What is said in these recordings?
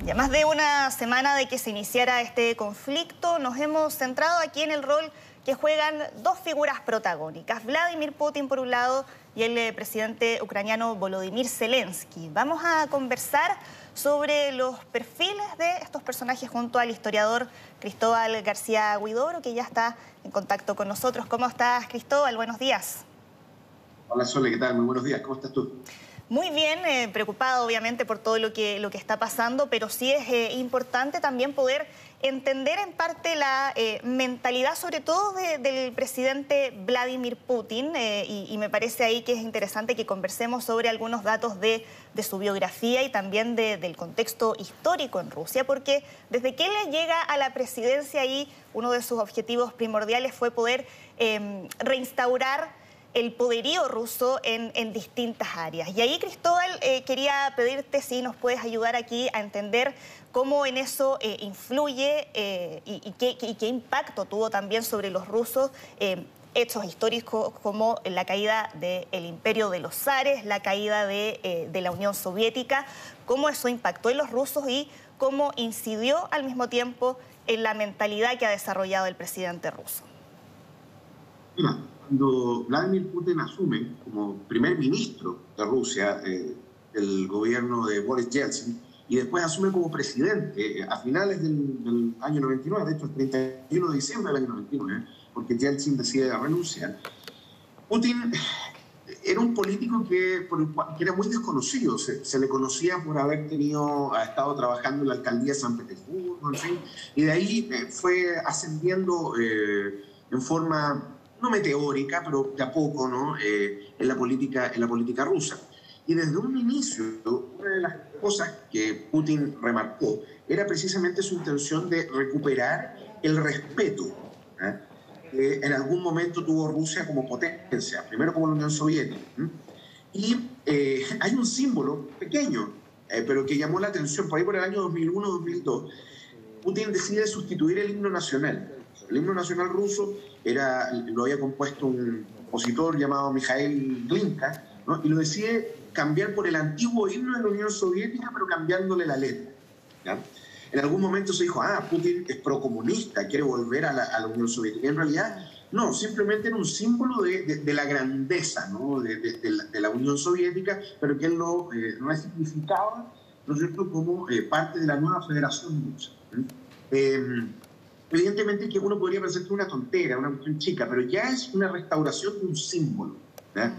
Ya más de una semana de que se iniciara este conflicto, nos hemos centrado aquí en el rol que juegan dos figuras protagónicas, Vladimir Putin por un lado y el presidente ucraniano Volodymyr Zelensky. Vamos a conversar sobre los perfiles de estos personajes junto al historiador Cristóbal García Huidobro, que ya está en contacto con nosotros. ¿Cómo estás, Cristóbal? Buenos días. Hola Sole, ¿qué tal? Muy buenos días, ¿cómo estás tú? Muy bien, preocupado obviamente por todo lo que está pasando, pero sí es importante también poder entender en parte la mentalidad sobre todo del presidente Vladimir Putin y me parece ahí que es interesante que conversemos sobre algunos datos de su biografía y también del contexto histórico en Rusia, porque desde que él llega a la presidencia ahí uno de sus objetivos primordiales fue poder reinstaurar el poderío ruso en distintas áreas. Y ahí, Cristóbal, quería pedirte si nos puedes ayudar aquí a entender cómo en eso influye y qué impacto tuvo también sobre los rusos hechos históricos como la caída del Imperio de los Zares, la caída de la Unión Soviética, cómo eso impactó en los rusos y cómo incidió al mismo tiempo en la mentalidad que ha desarrollado el presidente ruso. Mira, cuando Vladimir Putin asume como primer ministro de Rusia, el gobierno de Boris Yeltsin, y después asume como presidente a finales del año 99, de hecho el 31 de diciembre del año 99, porque Yeltsin decide renunciar, Putin era un político que era muy desconocido. Se le conocía por haber estado trabajando en la alcaldía de San Petersburgo, en fin, y de ahí fue ascendiendo en forma no meteórica, pero de a poco, ¿no? En la política rusa. Y desde un inicio, una de las cosas que Putin remarcó era precisamente su intención de recuperar el respeto, ¿eh? Que en algún momento tuvo Rusia como potencia, primero como la Unión Soviética. Y hay un símbolo pequeño, pero que llamó la atención. Por ahí por el año 2001-2002, Putin decide sustituir el himno nacional. El himno nacional ruso lo había compuesto un compositor llamado Mikhail Glinka, ¿no? Y lo decide cambiar por el antiguo himno de la Unión Soviética, pero cambiándole la letra, ¿ya? En algún momento se dijo, Putin es procomunista, quiere volver a la Unión Soviética. Y en realidad, no, simplemente era un símbolo de la grandeza, ¿no? de la Unión Soviética, pero que él lo resignificaba, ¿no es cierto?, como parte de la nueva Federación Rusa. Evidentemente que uno podría pensar que es una tontera, una cuestión chica, pero ya es una restauración de un símbolo, ¿verdad?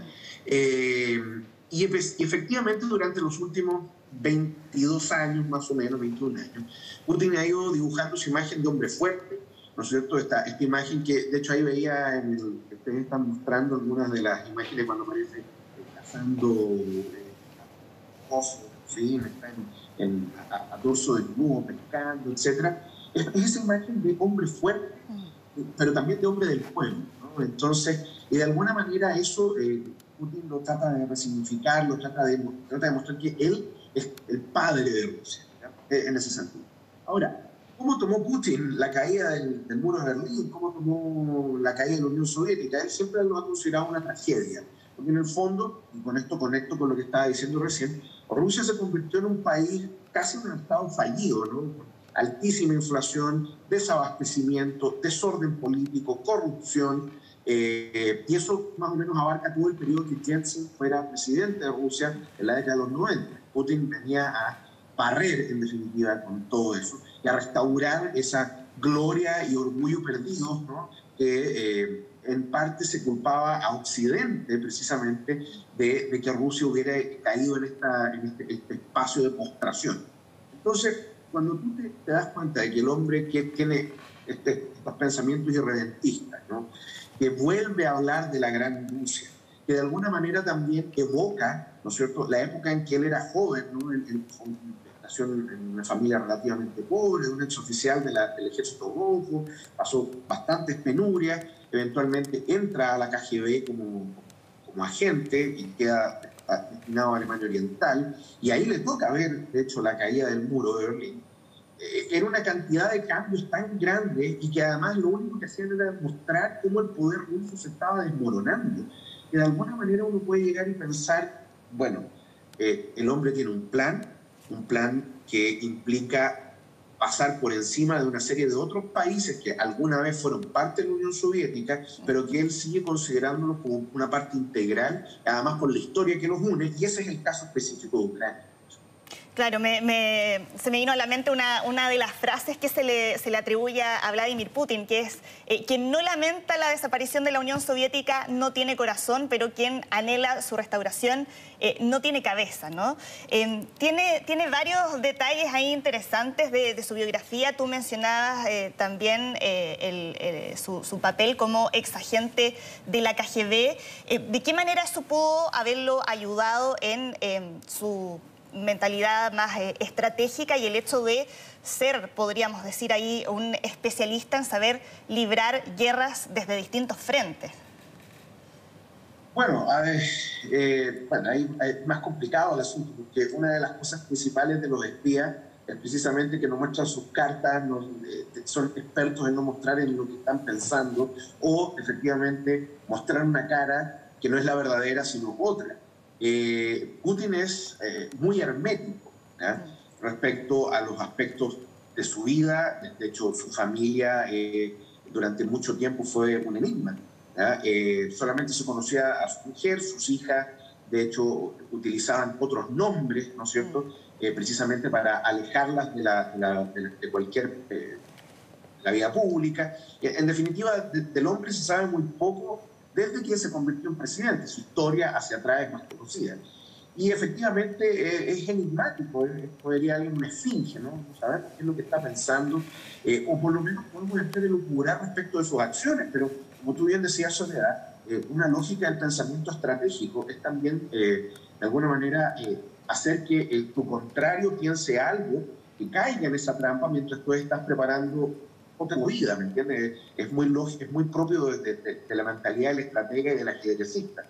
Y efectivamente durante los últimos 22 años, más o menos, 21 años, Putin ha ido dibujando su imagen de hombre fuerte, ¿no es cierto? Esta imagen que, de hecho, ahí veía, que ustedes están mostrando algunas de las imágenes cuando aparece cazando osos, ¿sí? A dorso desnudo, pescando, etc. Es esa imagen de hombre fuerte, pero también de hombre del pueblo, ¿no? Entonces, y de alguna manera eso Putin lo trata de resignificar, trata de mostrar que él es el padre de Rusia, ¿ya? En ese sentido. Ahora, ¿cómo tomó Putin la caída del muro de Berlín? ¿Cómo tomó la caída de la Unión Soviética? Él siempre lo ha considerado una tragedia, porque en el fondo, y con esto conecto con lo que estaba diciendo recién, Rusia se convirtió en un país casi un estado fallido, ¿no? Altísima inflación, desabastecimiento, desorden político, corrupción, y eso más o menos abarca todo el periodo que Yeltsin fuera presidente de Rusia en la década de los 90. Putin venía a barrer, en definitiva, con todo eso y a restaurar esa gloria y orgullo perdidos, ¿no? Que en parte se culpaba a Occidente precisamente de que Rusia hubiera caído en este espacio de postración. Entonces, cuando tú te das cuenta de que el hombre que tiene estos pensamientos irredentistas, ¿no? Que vuelve a hablar de la gran Rusia, que de alguna manera también evoca, ¿no es cierto?, la época en que él era joven, ¿no? Nació en una familia relativamente pobre, un exoficial del ejército rojo, pasó bastantes penurias, eventualmente entra a la KGB como agente y queda destinado a Alemania Oriental, y ahí le toca ver, de hecho, la caída del muro de Berlín. Era una cantidad de cambios tan grandes y que además lo único que hacían era mostrar cómo el poder ruso se estaba desmoronando. Que de alguna manera uno puede llegar y pensar, bueno, el hombre tiene un plan, un plan que implica pasar por encima de una serie de otros países que alguna vez fueron parte de la Unión Soviética, pero que él sigue considerándolos como una parte integral, además por la historia que los une, y ese es el caso específico de Ucrania. Claro, se me vino a la mente una de las frases que se le atribuye a Vladimir Putin, que es quien no lamenta la desaparición de la Unión Soviética no tiene corazón, pero quien anhela su restauración no tiene cabeza, ¿no? Tiene varios detalles ahí interesantes de su biografía. Tú mencionabas también su papel como exagente de la KGB. ¿De qué manera eso pudo haberlo ayudado en su mentalidad más estratégica y el hecho de ser, podríamos decir ahí, un especialista en saber librar guerras desde distintos frentes? Bueno, ahí es más complicado el asunto, porque una de las cosas principales de los espías es precisamente que no muestran sus cartas, son expertos en no mostrar en lo que están pensando, o efectivamente mostrar una cara que no es la verdadera, sino otra. Putin es muy hermético, ¿ya?, respecto a los aspectos de su vida. De hecho, su familia durante mucho tiempo fue un enigma, ¿ya? Solamente se conocía a su mujer, sus hijas, de hecho, utilizaban otros nombres, ¿no es cierto?, precisamente para alejarlas de cualquier la vida pública. En definitiva, del hombre se sabe muy poco desde que se convirtió en presidente. Su historia hacia atrás es más conocida. Y efectivamente es enigmático, podría haber una esfinge, ¿no? Saber qué es lo que está pensando, o por lo menos podemos elucubrar respecto de sus acciones, pero como tú bien decías, Soledad, una lógica del pensamiento estratégico es también, de alguna manera, hacer que tu contrario piense algo, que caiga en esa trampa mientras tú estás preparando otra vida, ¿me entiendes? Es muy lógico, es muy propio de la mentalidad del estratega y del ajedrecista.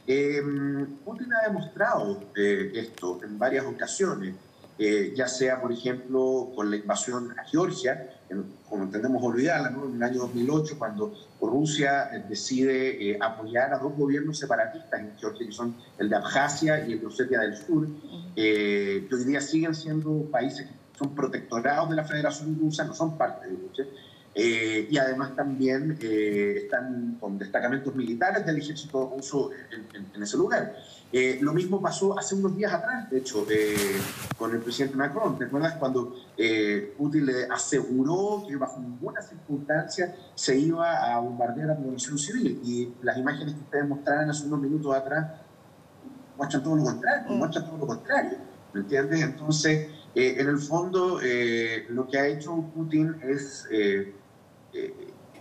Putin ha demostrado esto en varias ocasiones, ya sea, por ejemplo, con la invasión a Georgia, como tendemos a olvidarla, ¿no?, en el año 2008, cuando Rusia decide apoyar a dos gobiernos separatistas en Georgia, que son el de Abjasia y el de Osetia del Sur, que hoy día siguen siendo países que son protectorados de la Federación Rusa, no son parte de Rusia, y además también están con destacamentos militares del ejército ruso en ese lugar. Lo mismo pasó hace unos días atrás, de hecho, con el presidente Macron. ¿Te acuerdas cuando Putin le aseguró que bajo ninguna circunstancia se iba a bombardear a la población civil? Y las imágenes que ustedes mostraron hace unos minutos atrás muestran todo lo contrario, ¿me entiendes? Entonces, en el fondo, lo que ha hecho Putin es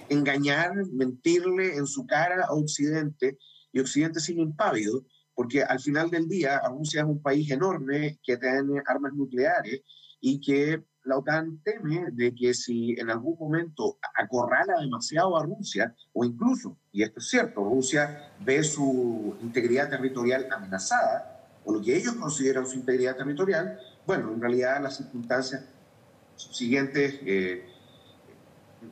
engañar, mentirle en su cara a Occidente, y Occidente sigue impávido, porque al final del día Rusia es un país enorme que tiene armas nucleares y que la OTAN teme de que si en algún momento acorrala demasiado a Rusia, o incluso, y esto es cierto, Rusia ve su integridad territorial amenazada, o lo que ellos consideran su integridad territorial, bueno, en realidad las circunstancias subsiguientes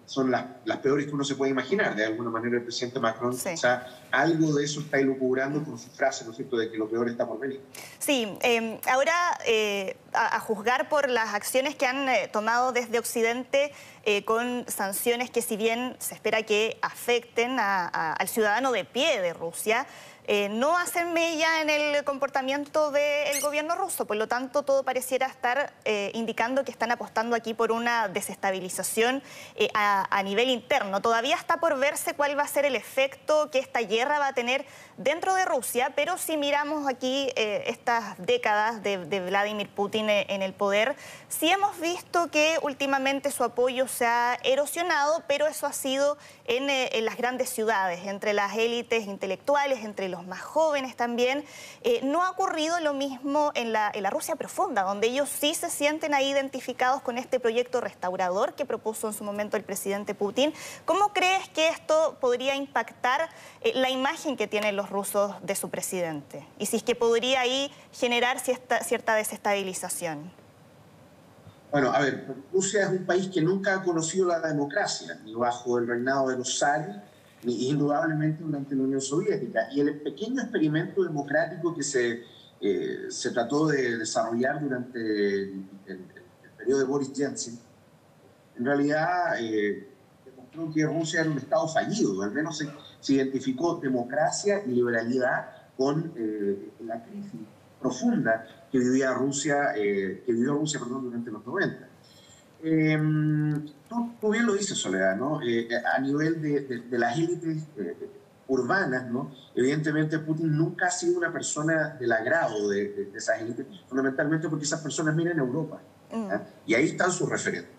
son las peores que uno se puede imaginar. De alguna manera el presidente Macron, sí, quizá algo de eso está elucubrando con su frase, ¿no es cierto?, de que lo peor está por venir. Sí, ahora a juzgar por las acciones que han tomado desde Occidente con sanciones que, si bien se espera que afecten al ciudadano de pie de Rusia, no hacen mella en el comportamiento del gobierno ruso. Por lo tanto, todo pareciera estar indicando que están apostando aquí por una desestabilización a nivel interno. Todavía está por verse cuál va a ser el efecto que esta guerra va a tener dentro de Rusia, pero si miramos aquí estas décadas de Vladimir Putin en el poder, sí hemos visto que últimamente su apoyo se ha erosionado, pero eso ha sido en las grandes ciudades, entre las élites intelectuales, entre los más jóvenes también. No ha ocurrido lo mismo en la Rusia profunda, donde ellos sí se sienten ahí identificados con este proyecto restaurador que propuso en su momento el presidente Putin. ¿Cómo crees que esto podría impactar la imagen que tienen los rusos de su presidente? Y si es que podría ahí generar cierta desestabilización. Bueno, a ver, Rusia es un país que nunca ha conocido la democracia, ni bajo el reinado de los zares, ni indudablemente durante la Unión Soviética. Y el pequeño experimento democrático que se se trató de desarrollar durante el periodo de Boris Yeltsin, en realidad demostró que Rusia era un Estado fallido. Al menos se identificó democracia y liberalidad con la crisis profunda que vivía Rusia, durante los 90. Tú bien lo dices, Soledad, ¿no? A nivel de las élites urbanas, ¿no? Evidentemente Putin nunca ha sido una persona del agrado de esas élites, fundamentalmente porque esas personas miran a Europa, y ahí están sus referentes,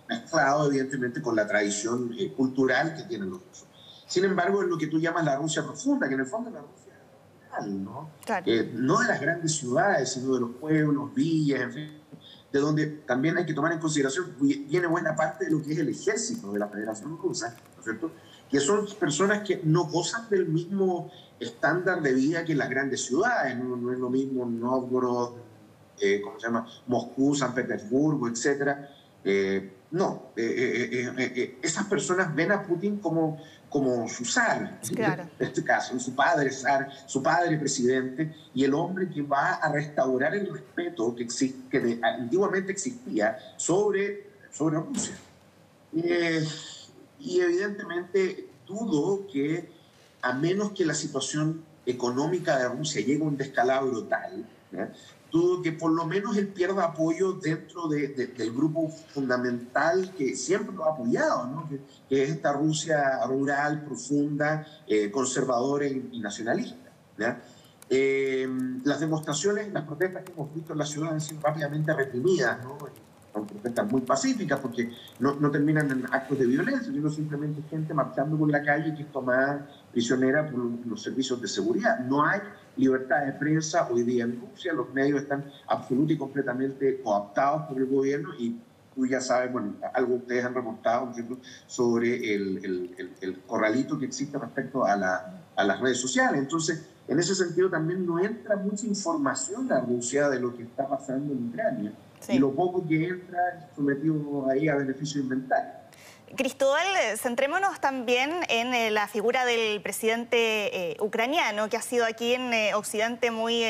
mezclado evidentemente con la tradición cultural que tienen los rusos. Sin embargo, es lo que tú llamas la Rusia profunda, que en el fondo es la Rusia rural, ¿no? Claro. No de las grandes ciudades, sino de los pueblos, villas, en fin, de donde también hay que tomar en consideración, viene buena parte de lo que es el ejército de la Federación Rusa, ¿no es cierto?, que son personas que no gozan del mismo estándar de vida que en las grandes ciudades. No es lo mismo Novgorod, ¿cómo se llama?, Moscú, San Petersburgo, etc. Esas personas ven a Putin como su zar, claro, en este caso, su padre zar, su padre presidente, y el hombre que va a restaurar el respeto que antiguamente existía sobre Rusia. Y evidentemente dudo que, a menos que la situación económica de Rusia llegue a un descalabro tal, dudo que por lo menos él pierda apoyo dentro del grupo fundamental que siempre lo ha apoyado, ¿no? que es esta Rusia rural, profunda, conservadora y nacionalista. Las demostraciones, las protestas que hemos visto en la ciudad han sido rápidamente reprimidas, ¿no? Son protestas muy pacíficas porque no terminan en actos de violencia, sino simplemente gente marchando por la calle que es tomada prisionera por los servicios de seguridad. No hay libertad de prensa hoy día en Rusia, los medios están absolutamente y completamente cooptados por el gobierno, y tú ya sabes, bueno, algo ustedes han reportado, ¿no?, sobre el corralito que existe respecto a las redes sociales. Entonces, en ese sentido también no entra mucha información a Rusia de lo que está pasando en Ucrania. Sí. Y lo poco que entra es sometido ahí a beneficio de inventario. Cristóbal, centrémonos también en la figura del presidente ucraniano, que ha sido aquí en Occidente muy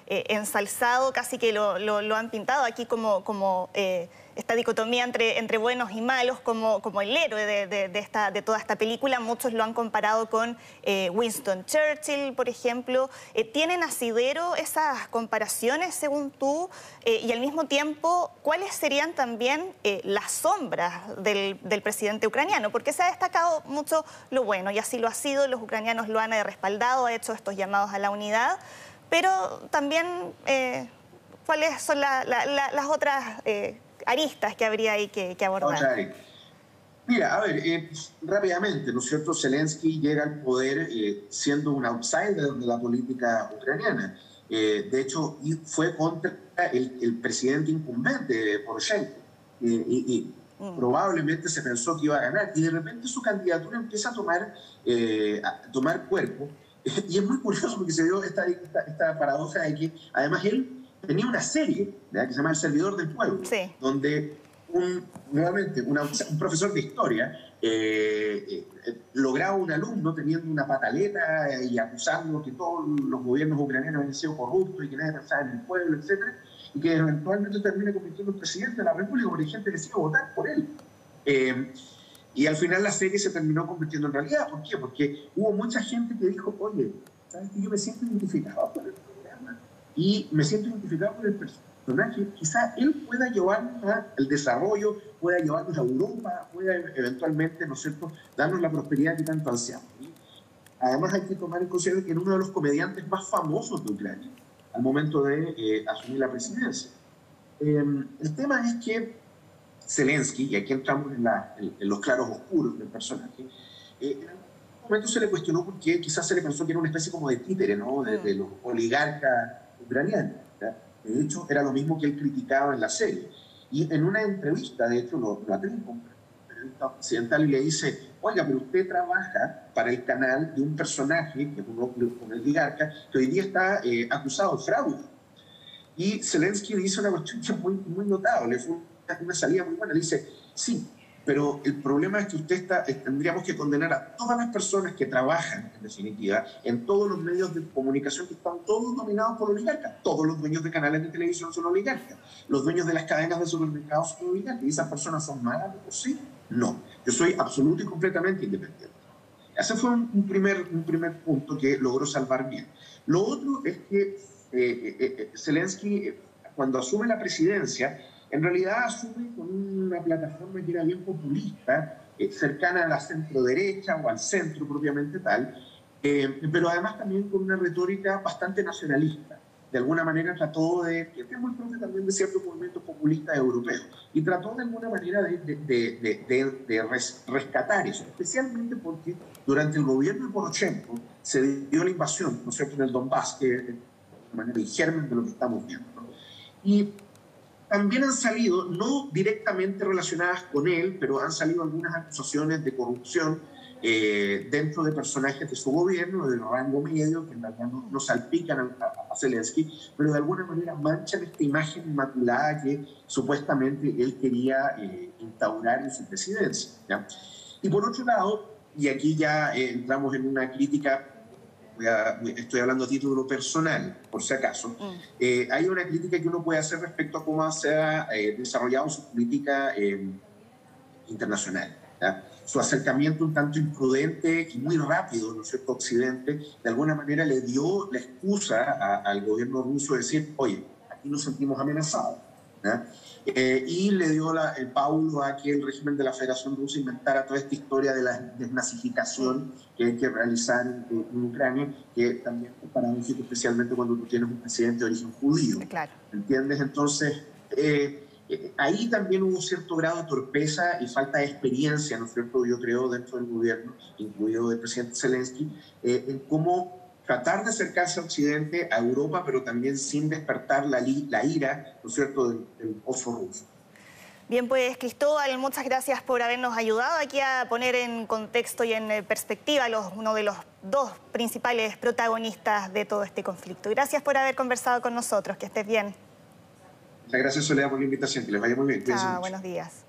ensalzado, casi que lo han pintado aquí como esta dicotomía entre buenos y malos, como el héroe de toda esta película. Muchos lo han comparado con Winston Churchill, por ejemplo. ¿Tienen asidero esas comparaciones, según tú? Y al mismo tiempo, ¿cuáles serían también las sombras del presidente ucraniano? Porque se ha destacado mucho lo bueno, y así lo ha sido, los ucranianos lo han respaldado, ha hecho estos llamados a la unidad, pero también, ¿cuáles son las otras aristas que habría ahí que abordar? Mira, a ver, rápidamente, ¿no es cierto? Zelensky llega al poder siendo un outsider de la política ucraniana. De hecho, fue contra el presidente incumbente, Poroshenko, y probablemente se pensó que iba a ganar, y de repente su candidatura empieza a tomar cuerpo. Y es muy curioso porque se dio esta paradoja de que además él tenía una serie, ¿verdad?, que se llama El Servidor del Pueblo, sí, donde un profesor de historia lograba un alumno teniendo una pataleta y acusando que todos los gobiernos ucranianos habían sido corruptos y que nadie pensaba en el pueblo, etc., y que eventualmente termina convirtiendo en presidente de la República porque hay gente que sigue a votar por él. Y al final la serie se terminó convirtiendo en realidad. ¿Por qué? Porque hubo mucha gente que dijo, oye, ¿sabes qué? Yo me siento identificado por el programa y me siento identificado por el personaje. Quizá él pueda llevarnos al desarrollo, pueda llevarnos a Europa, pueda eventualmente, ¿no es cierto?, darnos la prosperidad que tanto ansiamos. Además hay que tomar en consideración que era uno de los comediantes más famosos de Ucrania al momento de asumir la presidencia. El tema es que Zelensky, y aquí entramos en los claros oscuros del personaje, en algún momento se le cuestionó porque quizás se le pensó que era una especie como de títere, ¿no?, de los oligarcas ucranianos, ¿verdad? De hecho, era lo mismo que él criticaba en la serie. Y en una entrevista, de hecho, lo atribuye con un periodista occidental y le dice, oiga, pero usted trabaja para el canal de un personaje, que es un oligarca, que hoy día está acusado de fraude. Y Zelensky dice una cuestión muy, muy notable, fue una salida muy buena. Le dice, sí, pero el problema es que tendríamos que condenar a todas las personas que trabajan, en definitiva, en todos los medios de comunicación que están todos dominados por oligarcas. Todos los dueños de canales de televisión son oligarcas. Los dueños de las cadenas de supermercados son oligarcas. ¿Y esas personas son malas de por sí? No. Yo soy absoluto y completamente independiente. Ese fue un primer punto que logró salvar bien. Lo otro es que Zelensky, cuando asume la presidencia, en realidad asume con una plataforma que era bien populista, cercana a la centro-derecha o al centro propiamente tal, pero además también con una retórica bastante nacionalista. De alguna manera trató que es muy propio también de ciertos movimientos populistas europeos, y trató de alguna manera de rescatar eso, especialmente porque durante el gobierno de Poroshenko se dio la invasión, ¿no es cierto?, en el Donbass, que es de manera el germen de lo que estamos viendo, ¿no? Y también han salido, no directamente relacionadas con él, pero han salido algunas acusaciones de corrupción dentro de personajes de su gobierno, del rango medio, que en realidad no salpican a Zelensky, pero de alguna manera manchan esta imagen inmaculada que supuestamente él quería instaurar en su presidencia, ¿ya? Y por otro lado, y aquí ya entramos en una crítica, estoy hablando a título personal, por si acaso, hay una crítica que uno puede hacer respecto a cómo se ha desarrollado su política internacional, ¿ya? Su acercamiento un tanto imprudente y muy rápido, ¿no es cierto?, Occidente, de alguna manera le dio la excusa al gobierno ruso de decir, oye, aquí nos sentimos amenazados, ¿ya? Y le dio el paulo a que el régimen de la Federación Rusa inventara toda esta historia de la desnazificación que hay que realizar en Ucrania, que también es paradójico, especialmente cuando tú tienes un presidente de origen judío. Claro. ¿Entiendes? Entonces, ahí también hubo cierto grado de torpeza y falta de experiencia, ¿no es cierto?, yo creo, dentro del gobierno, incluido el presidente Zelensky, en cómo tratar de acercarse a Occidente, a Europa, pero también sin despertar la ira, ¿no es cierto?, del oso ruso. Bien, pues Cristóbal, muchas gracias por habernos ayudado aquí a poner en contexto y en perspectiva uno de los dos principales protagonistas de todo este conflicto. Gracias por haber conversado con nosotros, que estés bien. Muchas gracias, Soledad, por la invitación, que les vaya muy bien. Chao, buenos días.